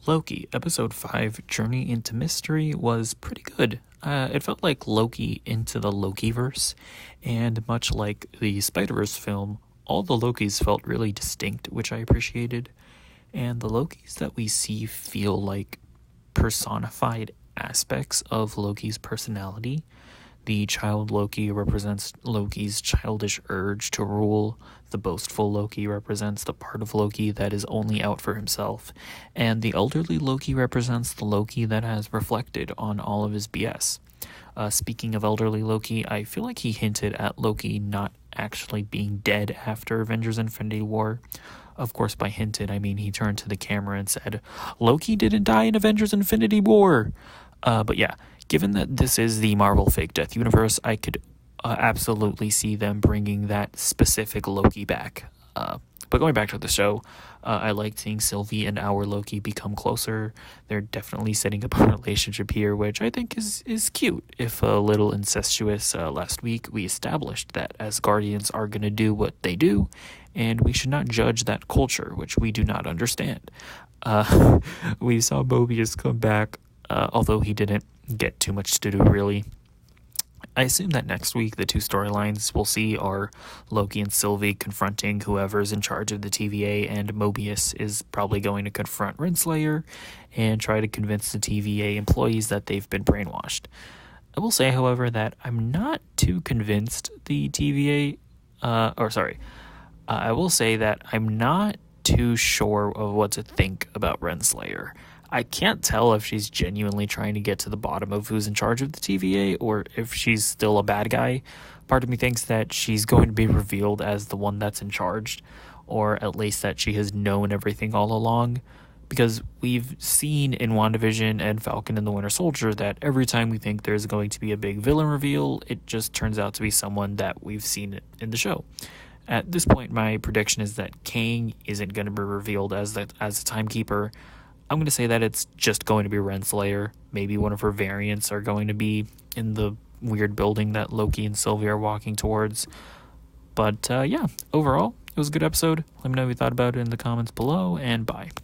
Loki, Episode 5, Journey into Mystery, was pretty good. It felt like Loki into the Lokiverse, and much like the Spider-Verse film, all the Lokis felt really distinct, which I appreciated. And the Lokis that we see feel like personified aspects of Loki's personality. The child Loki represents Loki's childish urge to rule. The boastful Loki represents the part of Loki that is only out for himself. And the elderly Loki represents the Loki that has reflected on all of his BS. Speaking of elderly Loki, I feel like he hinted at Loki not actually being dead after Avengers Infinity War. Of course, by hinted, I mean he turned to the camera and said, "Loki didn't die in Avengers Infinity War." But yeah, given that this is the Marvel Fake Death universe, I could absolutely see them bringing that specific Loki back. But going back to the show, I liked seeing Sylvie and our Loki become closer. They're definitely setting up a relationship here, which I think is cute, if a little incestuous. Last week, we established that Asgardians are going to do what they do, and we should not judge that culture, which we do not understand. We saw Mobius come back, although he didn't get too much to do, really. I assume that next week the two storylines we'll see are Loki and Sylvie confronting whoever's in charge of the TVA, and Mobius is probably going to confront Renslayer and try to convince the TVA employees that they've been brainwashed. I will say, however, that I'm not too convinced the TVA, I will say that I'm not too sure of what to think about Renslayer. I can't tell if she's genuinely trying to get to the bottom of who's in charge of the TVA or if she's still a bad guy. Part of me thinks that she's going to be revealed as the one that's in charge, or at least that she has known everything all along, because we've seen in WandaVision and Falcon and the Winter Soldier that every time we think there's going to be a big villain reveal, it just turns out to be someone that we've seen in the show. At this point, my prediction is that Kang isn't going to be revealed as a timekeeper. I'm going to say that it's just going to be Renslayer. Maybe one of her variants are going to be in the weird building that Loki and Sylvie are walking towards. But yeah, overall, it was a good episode. Let me know what you thought about it in the comments below, and bye.